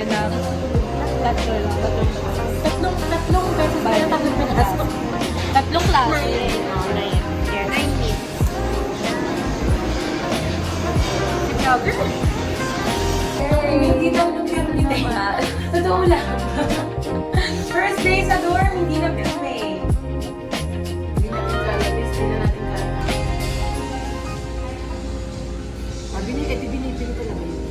tayo ng tatlong beses kaya tatlong klase. Yes. 9 minutes. Hindi daw nag-pirme. Totoo lang. First day sa dorm, hindi nag-pirme. Hindi natin kalabis, hindi na natin kalabis. Binibili talaga yun.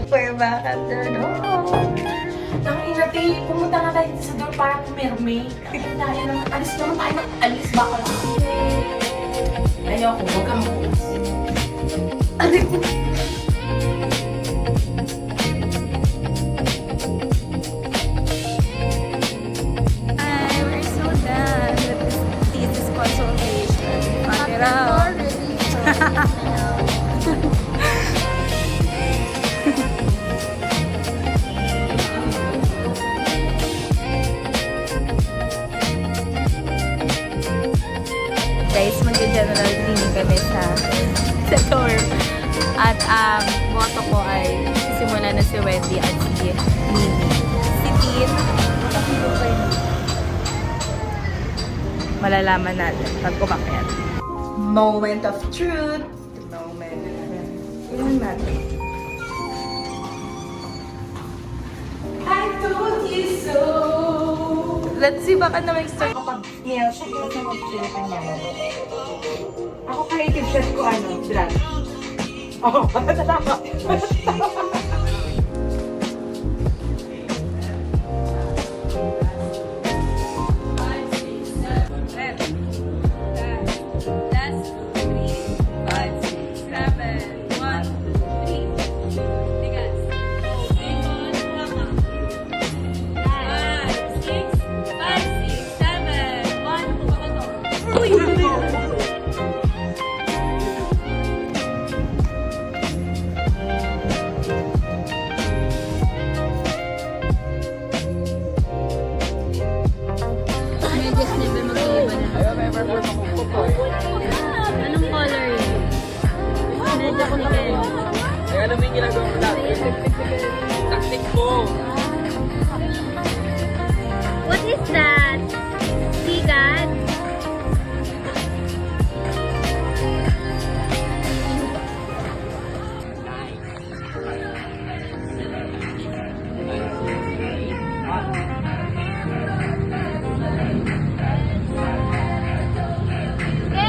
We're back at the door. Ang inate, pumunta nga tayo sa dorm para pumirme. Dahil naman, alis naman tayo ng alis baka lang. Ayoko, huwag kang mag-uus. Aray ko. We're so done with this thesis consultation. Patiraw. Guys, mag-general cleaning kami sa dorm. At motto ko ay sisimula na si Wendy at si Mimi. Si Tin, malalaman natin pag umakyat. Moment of truth. Moment. Tingnan natin. I told you so. Let's see, baka na mag-start. Kapag nail siya, kaya sa mag-chill ka niya. Ako creative chef ko, drag. Oo, tama. Anong color yun? Medyo ko na rin. Ay, alam mo yung ginagawa ko dati. Taktik mo. What is that? Sigat?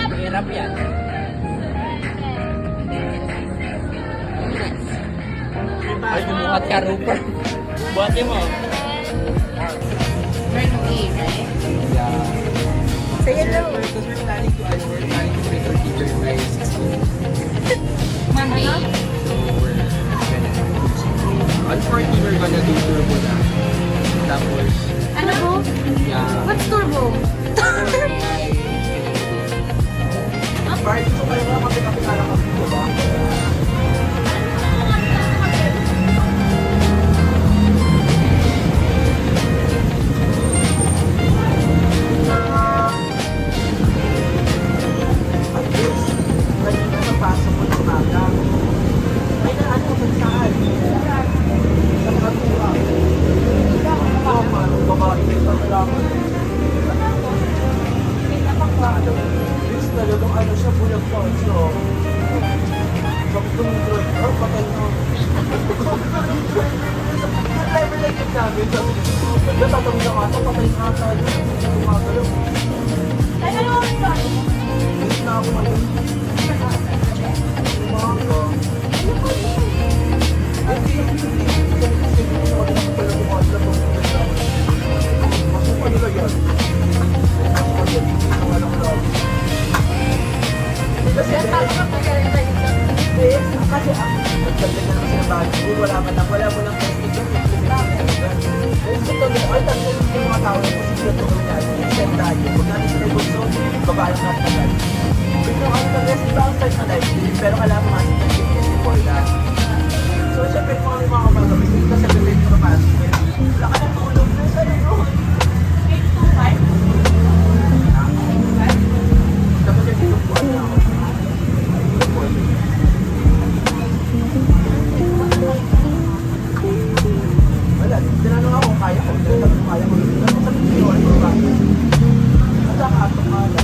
Mahirap yan. Ay, bumuhat ka, Rupert. Buhatin mo. Yeah. Say hello. Because we're planning to meet our teacher by 16. Monday? So, we're gonna on 14, we're gonna do turbo na. Tapos, Ano po? yeah. What's turbo? Bakit gusto kayo mga kapit-kapit-ala kami, diba? Pero kailangan mo kasi before that. So, syempre kung ano yung mga kapag-gawin, hindi ka sa gawin mo naman. Wala ka ng tulog na sa yun. 825? Tapos yung tinupuan na ako. Wala, tinanong ako kung kaya ko. Tinanong ko kaya ko. Tinanong ko sabi ko, ano ba? Wala ka atong kala.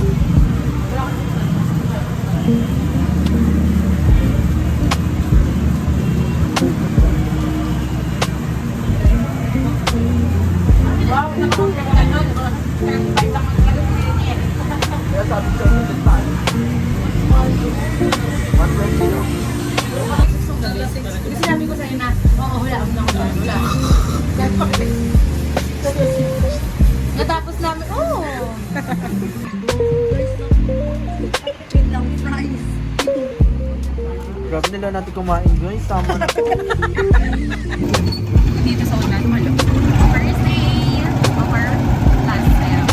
Kaya sabi ko, hindi tayo. 120. Kasi sinabi ko sa'yo na, oo, wala. Natapos namin, oo. Grabe nila natin kumain guys. Tama na po. Dito sa unan mo, lo. First day of our last sem.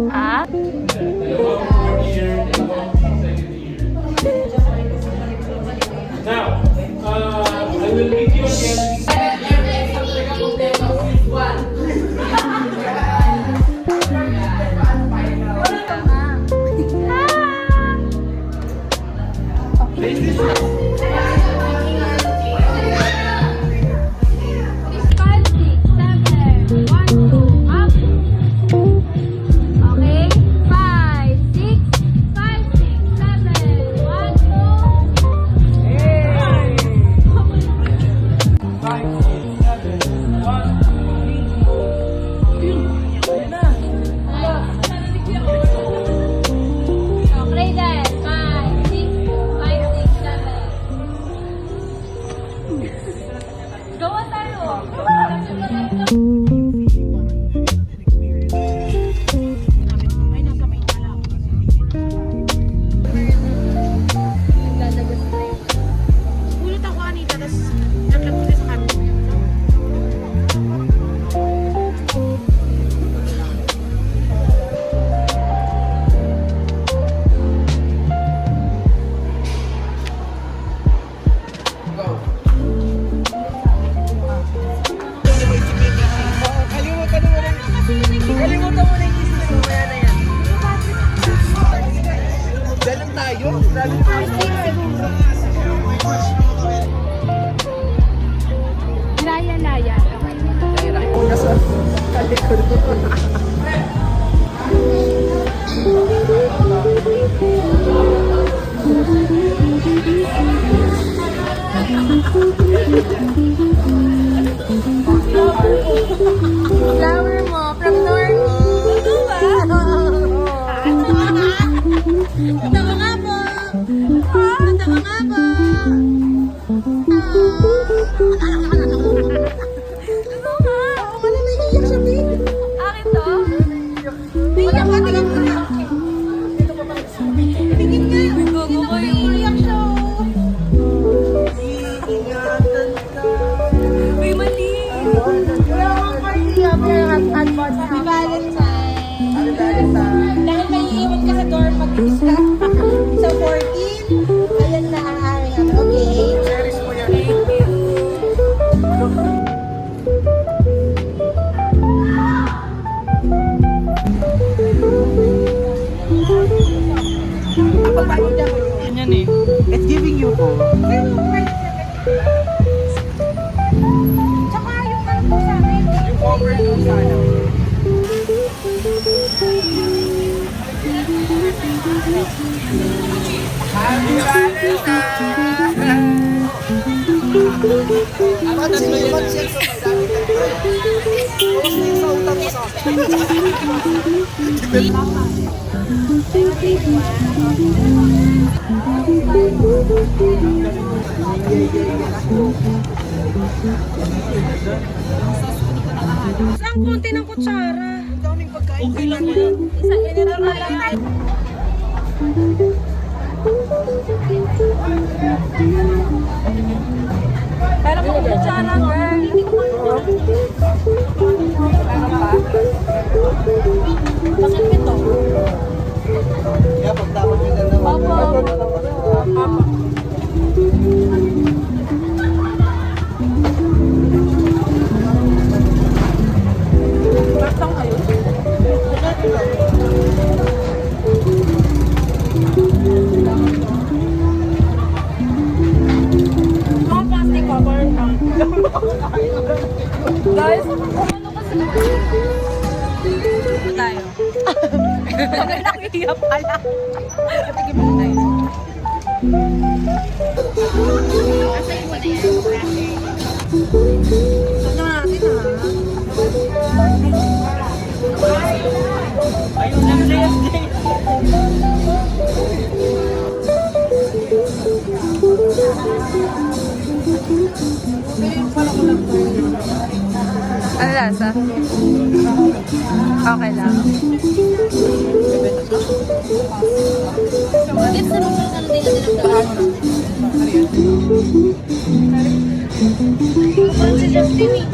Ah? Now, I will meet you again. Gawa tayo. Gulat ako, Anita, tapos naglagot sa kami. Kalimutan mo na yung kiss mo. Maya na yan. Ganun tayo. Grabe Laya-laya. nasa kalikod ko. Flower mo from North. Ito ba? Tawa nga po. Tawa nga po. Ano nga? Wala na iiyak siya, babe. Akin to? Iiyak ka, tingin ko. Tingin nga. Tingin ko yung iiyak siya. Iingatan ka. Uy, mali. Wala akong party, advance. Happy Valentine. Ano dahil sa... Dahil may iiwan ka sa dorm mag-isa. Sa 14, ayan na ang aming ano. Okay. Cherish mo yan. Ang babae niya. Yun yan eh. It's giving you po. Tsaka yung ano po sa amin. Yung cover doon sana. Ang konti ng kutsara. Okay lang yan. Isa, iniro na lang. Pero kung kutsara, girl. Bakit ito? Kaya pag dapat yung dalawa. Opo. Batang kayo? Mga plastic cover lang. Guys, kung ano kasi tayo. Nakikiya pala. Katigim mo tayo. Saan natin Ayun lang left day. Ano lasa? Okay lang. Gets naman kung ano din natin ang daan. Parang si Justin eh.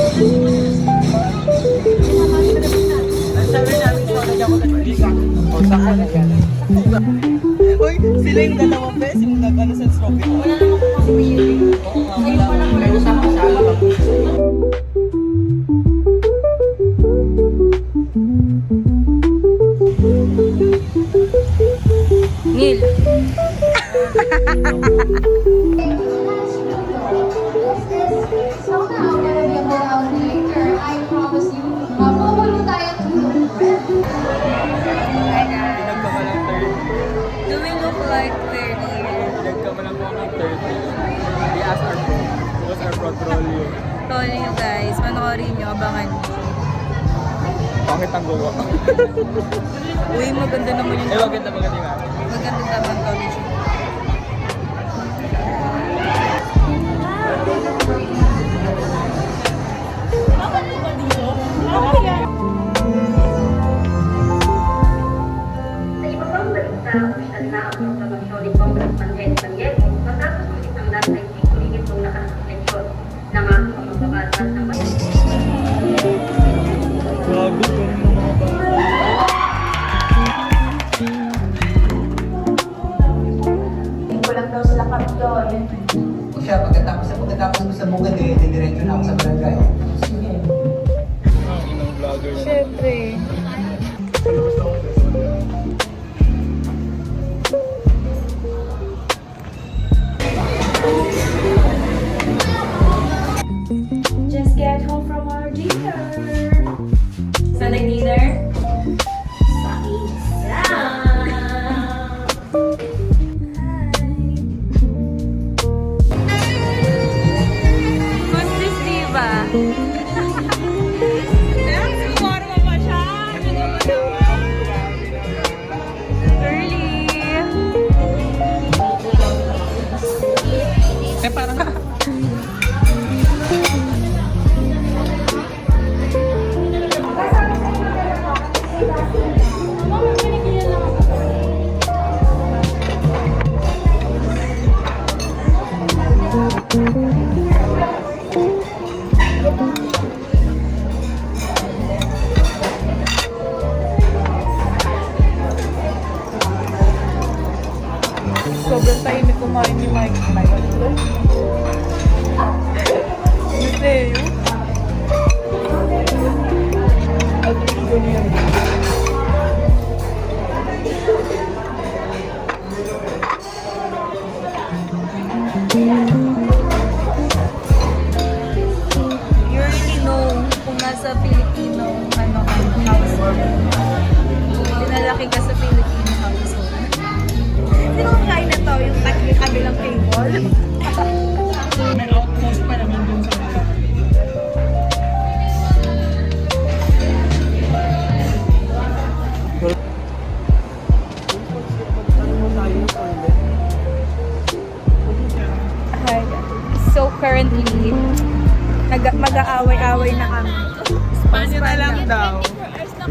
Ang sabi namin siya, nagyan ko nag-liga. O, saka na yan. Uy, sila yung dalawang beses yung nag-ano sa strawberry. Wala naman kung pag-pili. Ngayon pa lang wala sa Neil. So now, gonna be a bit out later. I promise you. Mapupulo tayo tulog. Pinagkamalang 30. Do we look like 30 years? Pinagkamalang po ng 30. We asked our pro. What's our portfolio? Tolling nyo guys, manoorin nyo, abangan nyo. Bakit ang gawa? Uy, maganda naman yung Maganda yung ate. maganda naman college. Sa iba pang balita, opisyal na ang proklamasyon ni Congressman Henry Maniego matapos ang isang landslide victory nitong nakaraang eleksyon na nga ang magbabatas ng Kulang daw sila kami doon. O siya, pagkatapos ko sa bungad eh, didiretso na ako sa barangay. Sige. Ang inang vlogger na. Siyempre. Just get home from our dinner. Sa nag-dinner? Sa isa. Who's this diva? Girly! Eh, parang... Sobrang tahimik kumain ni Mike. Mateo. currently, mag-aaway-away na kami. Spanya na lang daw.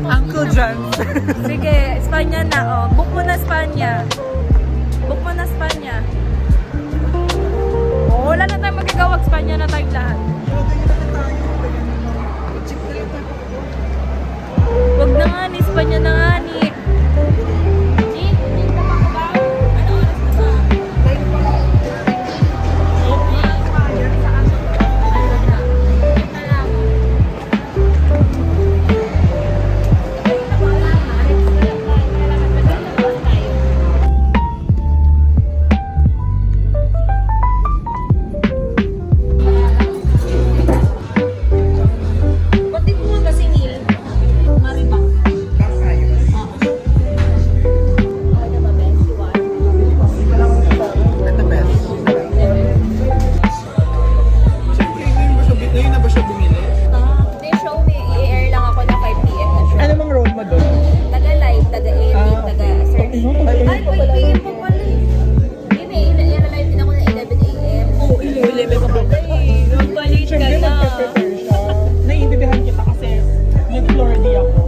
Uncle John. Sige, Espanya na, oh. Book mo na Espanya. Book mo na Espanya. Oh, wala na tayong magagawa. Espanya na tayong lahat. Wag na nga ni, Espanya na nga ni. Ngayon na ba siya bumili? Hindi, show me. I-air lang ako na 5 p.m. na show. Ano mang role mo doon? Taga-live, taga-edit, taga-search. Ay, 5 p.m. po pala eh. Yun eh, i-live din ako na 11 a.m. Oo, 11 ka pa ba eh. Mag-college ka Siyempre na. mag-prepare siya. Naiintindihan kita kasi nag-floor D ako.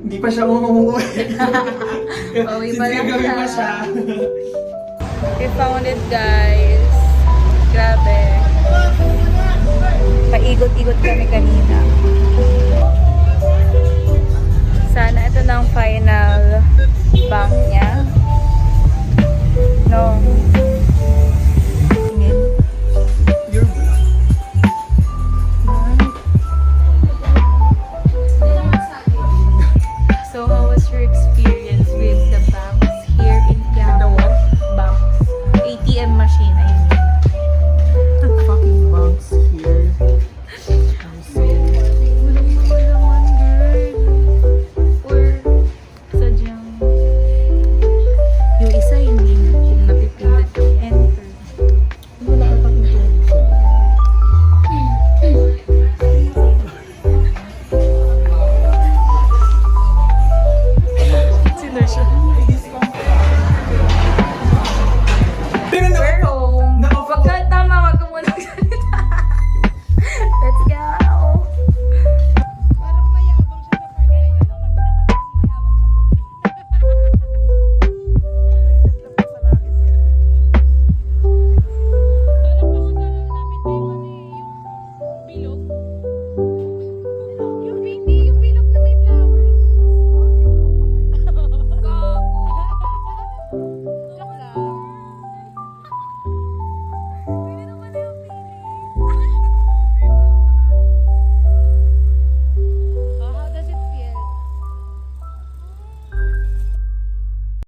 Hindi pa siya umuwi. Pauwi pa lang Gabi pa siya. siya. We found it, guys. Grabe. Paigot-igot kami kanina. Sana ito na ang final bank niya.